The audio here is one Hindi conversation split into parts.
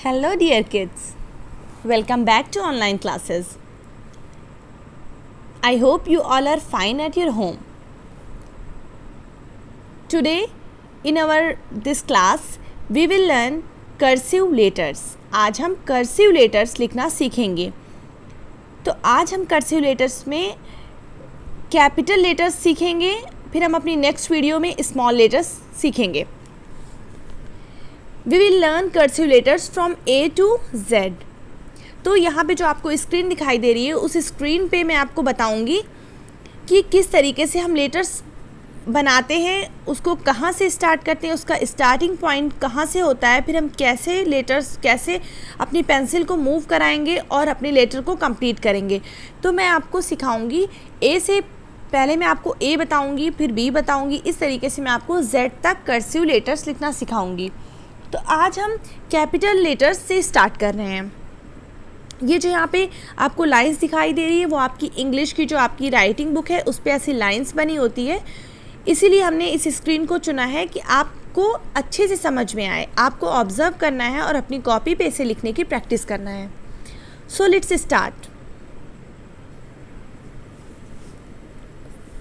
Hello dear kids, welcome back to online classes. I hope you all are fine at your home. Today in our this class we will learn cursive letters. आज हम cursive letters लिखना सीखेंगे. तो आज हम cursive letters में कैपिटल लेटर्स सीखेंगे, फिर हम अपनी नेक्स्ट वीडियो में स्मॉल लेटर्स सीखेंगे. We will learn cursive letters from A to Z. तो यहाँ पे जो आपको स्क्रीन दिखाई दे रही है उस स्क्रीन पे मैं आपको बताऊँगी कि किस तरीके से हम लेटर्स बनाते हैं, उसको कहाँ से स्टार्ट करते हैं, उसका स्टार्टिंग पॉइंट कहाँ से होता है, फिर हम कैसे लेटर्स कैसे अपनी पेंसिल को मूव कराएंगे और अपने लेटर को कंप्लीट करेंगे. तो मैं आपको सिखाऊंगी ए से, पहले मैं आपको ए बताऊंगी, फिर बी बताऊंगी, इस तरीके से मैं आपको जेड तक कर्सिव लेटर्स लिखना सिखाऊंगी. तो आज हम कैपिटल लेटर्स से स्टार्ट कर रहे हैं. ये जो यहाँ पे आपको लाइंस दिखाई दे रही है वो आपकी इंग्लिश की जो आपकी राइटिंग बुक है उस पे ऐसी लाइंस बनी होती है, इसीलिए हमने इस स्क्रीन को चुना है कि आपको अच्छे से समझ में आए, आपको ऑब्जर्व करना है और अपनी कॉपी पे इसे लिखने की प्रैक्टिस करना है. So let's start.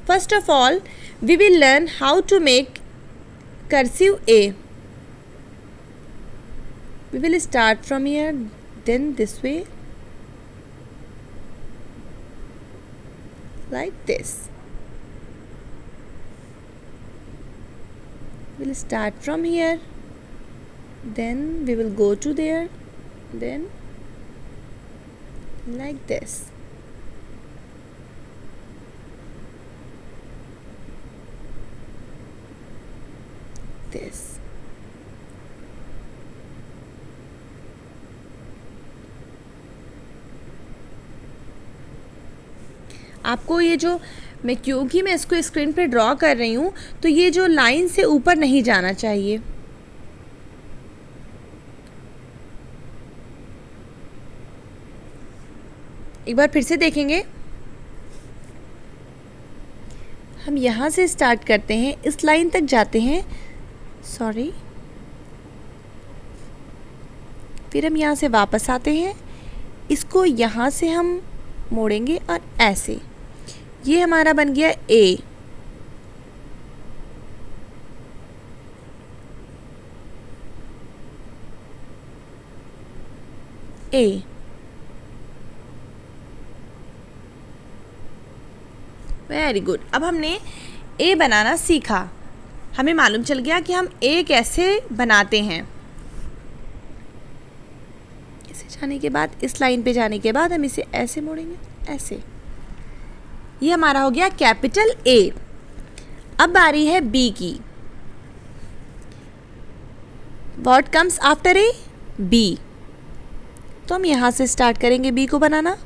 First of all we will learn how to make cursive A. We will start from here, then this way, like this. We'll start from here, then we will go to there, then like this. This. आपको ये जो क्योंकि मैं इसको स्क्रीन पे ड्रॉ कर रही हूँ तो ये जो लाइन से ऊपर नहीं जाना चाहिए. एक बार फिर से देखेंगे. हम यहाँ से स्टार्ट करते हैं, इस लाइन तक जाते हैं, सॉरी, फिर हम यहाँ से वापस आते हैं, इसको यहाँ से हम मोड़ेंगे और ऐसे. ये हमारा बन गया ए. ए. Very good. अब हमने ए बनाना सीखा, हमें मालूम चल गया कि हम ए कैसे बनाते हैं. इसे जाने के बाद, इस लाइन पे जाने के बाद हम इसे ऐसे मोड़ेंगे, ऐसे. ये हमारा हो गया कैपिटल ए. अब बारी है बी की. What comes after A? B. तो हम यहाँ से स्टार्ट करेंगे बी को बनाना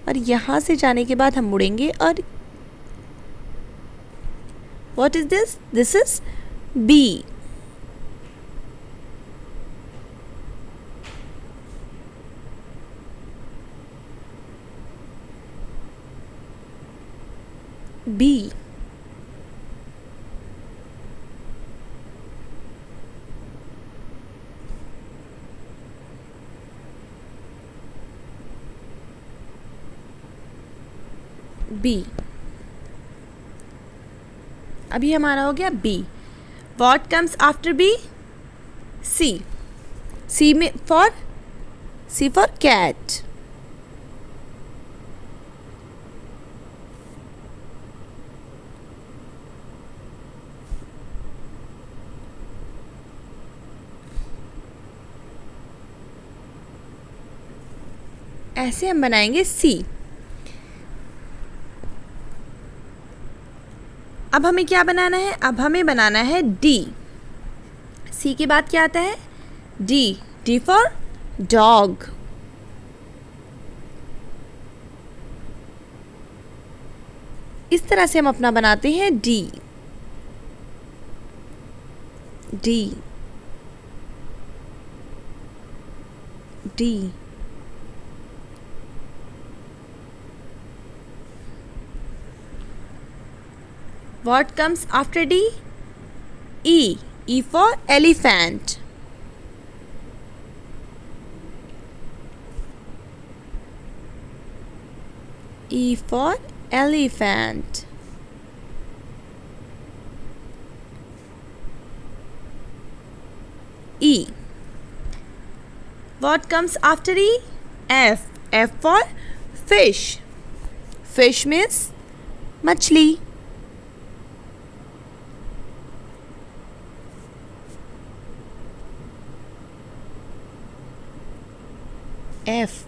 और यहाँ से जाने के बाद हम मुड़ेंगे और what is this? This is B. B. B. अभी हमारा हो गया B. What comes after B? C. C में C for cat. ऐसे हम बनाएंगे सी. अब हमें क्या बनाना है? अब हमें बनाना है डी. सी के बाद क्या आता है? डी. D for dog. इस तरह से हम अपना बनाते हैं D. D. D. What comes after D? E. E for elephant. E for elephant. E. What comes after E? F. F for fish. Fish means मछली. F.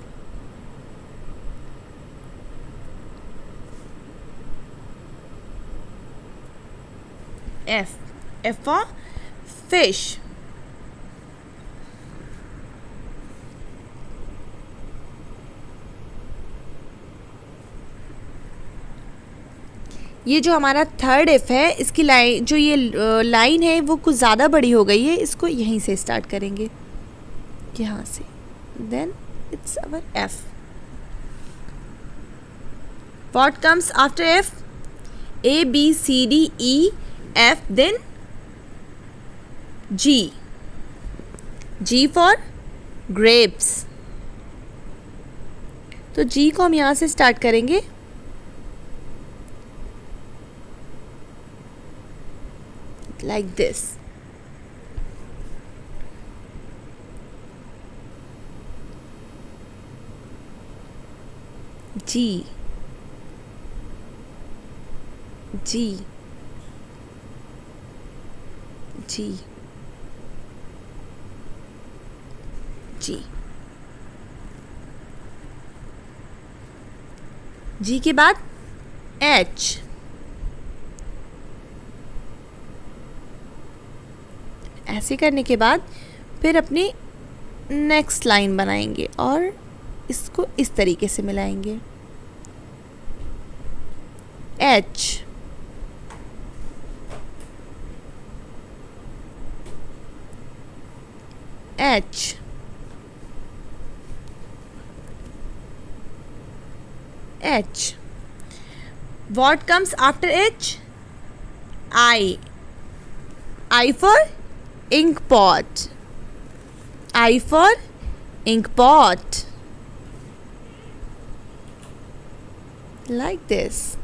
F. F for fish. ये जो हमारा थर्ड एफ है, इसकी लाइन, जो ये लाइन है वो कुछ ज़्यादा बड़ी हो गई है. इसको यहीं से स्टार्ट करेंगे, यहाँ से. Then it's our F. What comes after F? A, B, C, D, E, F, then G. G for grapes. तो G को हम यहाँ से स्टार्ट करेंगे. Like this. G. G. G. G. G के बाद H. ऐसे करने के बाद फिर अपनी नेक्स्ट लाइन बनाएंगे और इसको इस तरीके से मिलाएंगे. H. H. H. What comes after H? I. I for ink pot. I for ink pot. Like this.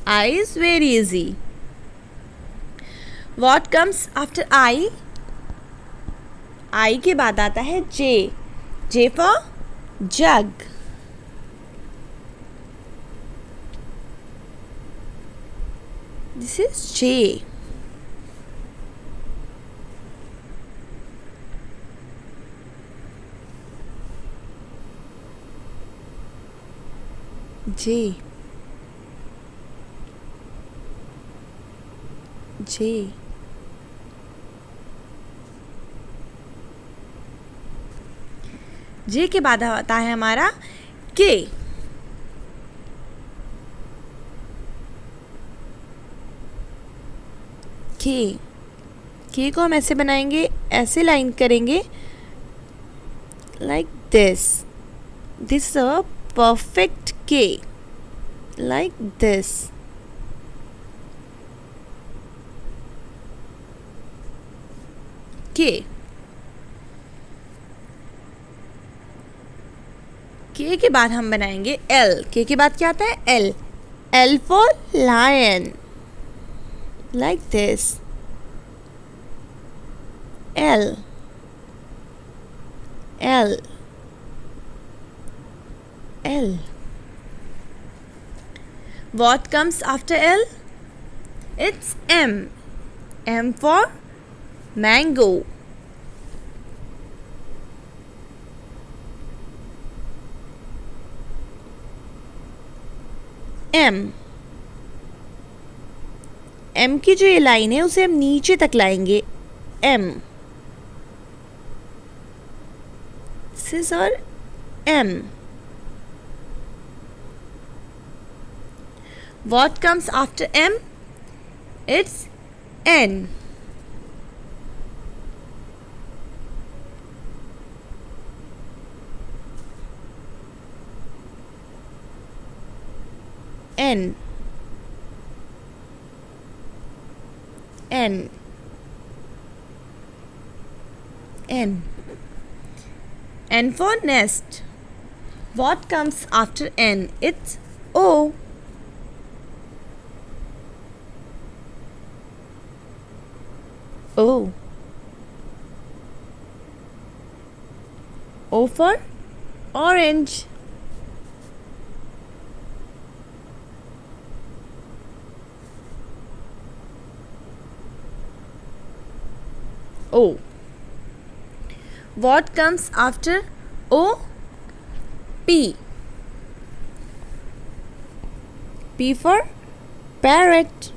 I is very easy. What comes after I? I के बाद आता है J. J for jug. This is J. J. J. J के बाद आता है हमारा K. K. K को हम ऐसे बनाएंगे, ऐसे लाइन करेंगे, like this. This is a perfect K. Like this. K. K के बाद हम बनाएंगे L. K के बाद क्या आता है? L. L for lion. Like this. L. L. L. What comes after L? It's M. M for mango. M. M की जो ये लाइन है उसे हम नीचे तक लाएंगे. M. This is our M. What comes after M? It's N. N. N. N. N for nest. What comes after N? It's O. O. O for orange. O. What comes after O? P. P for parrot.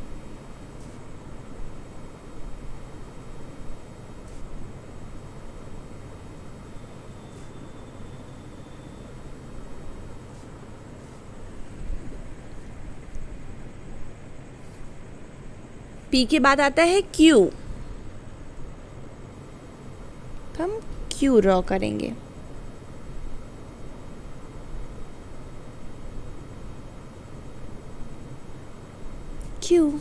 P के बाद आता है Q. तो हम Q ड्रॉ करेंगे. Q.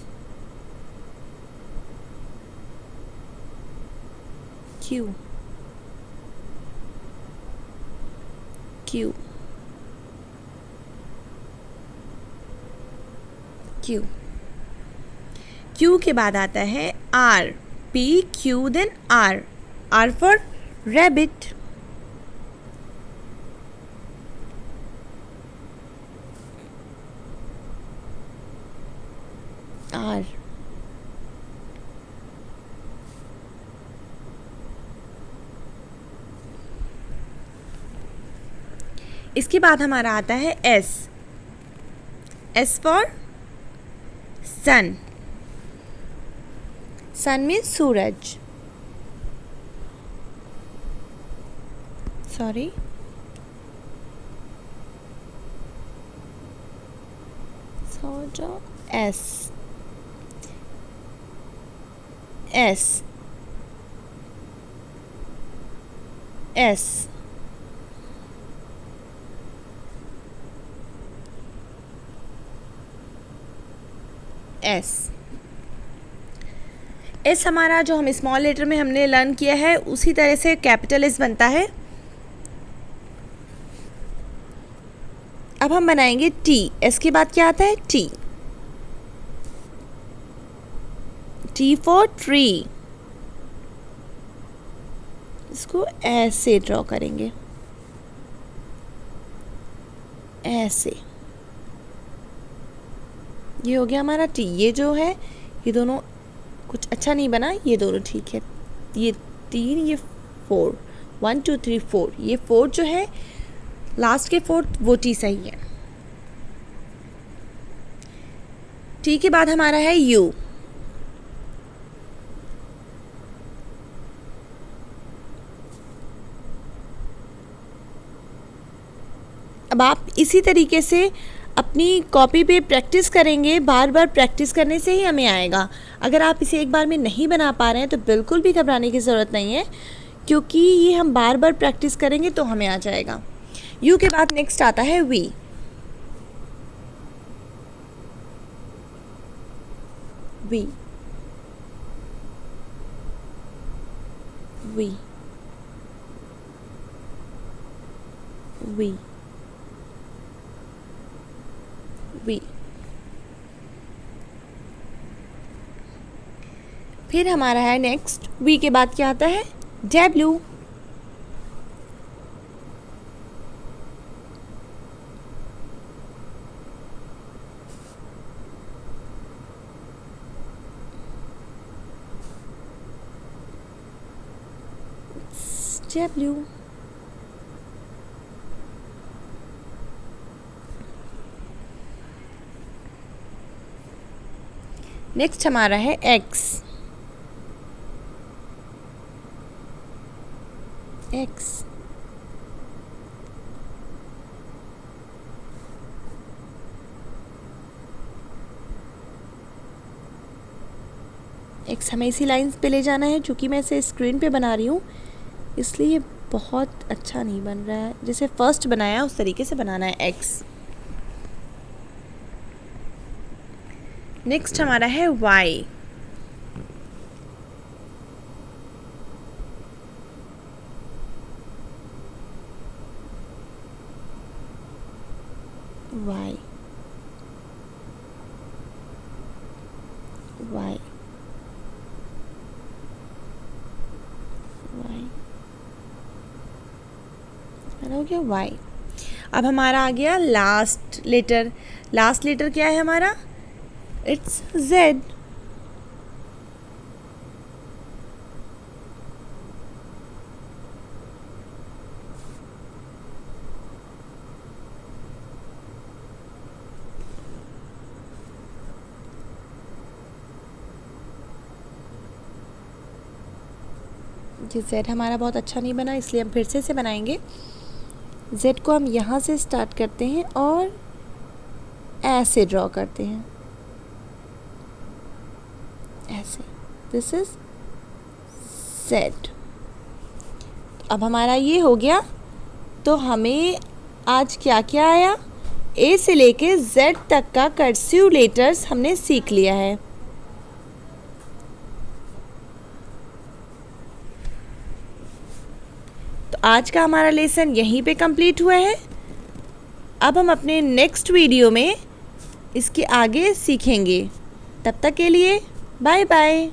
Q. Q. Q. Q के बाद आता है R. P, Q, then R. R for rabbit. R. इसके बाद हमारा आता है S. S for sun. Sun means Suraj. Sorry. So S. S. S. S. S हमारा जो हम स्मॉल लेटर में हमने लर्न किया है उसी तरह से कैपिटल एस बनता है. अब हम बनाएंगे टी. एस के बाद क्या आता है? टी. T for tree. इसको ऐसे ड्रॉ करेंगे, ऐसे. ये हो गया हमारा टी. ये जो है ये दोनों कुछ अच्छा नहीं बना, ये दोनों ठीक है. ये 3, ये 4, 1 2 3 4. ये 4 जो है लास्ट के 4 वो टी सही है. टी के बाद हमारा है यू. अब आप इसी तरीके से अपनी कॉपी पे प्रैक्टिस करेंगे. बार बार प्रैक्टिस करने से ही हमें आएगा. अगर आप इसे एक बार में नहीं बना पा रहे हैं तो बिल्कुल भी घबराने की ज़रूरत नहीं है, क्योंकि ये हम बार बार प्रैक्टिस करेंगे तो हमें आ जाएगा. यू के बाद नेक्स्ट आता है V. V. V. V. V. फिर हमारा है नेक्स्ट वी के बाद क्या आता है? डब्ल्यू. डब्ल्यू. नेक्स्ट हमारा है एक्स. एक्स. एक्स हमें इसी लाइंस पे ले जाना है. चूँकि मैं इसे स्क्रीन पे बना रही हूँ इसलिए बहुत अच्छा नहीं बन रहा है. जैसे फर्स्ट बनाया उस तरीके से बनाना है एक्स. नेक्स्ट हमारा है वाई. वाई, वाई, वाई, हो गया वाई। अब हमारा आ गया लास्ट लेटर। लास्ट लेटर क्या है हमारा? It's Z. ये जेड हमारा बहुत अच्छा नहीं बना, इसलिए हम फिर से बनाएंगे। जेड को हम यहाँ से स्टार्ट करते हैं और ऐसे ड्रॉ करते हैं, ऐसे। This is Z. अब हमारा ये हो गया। तो हमें आज क्या क्या आया? ए से लेके जेड तक का कर्सिव लेटर्स हमने सीख लिया है। तो आज का हमारा लेसन यहीं पे कंप्लीट हुआ है। अब हम अपने नेक्स्ट वीडियो में इसके आगे सीखेंगे। तब तक के लिए बाय बाय।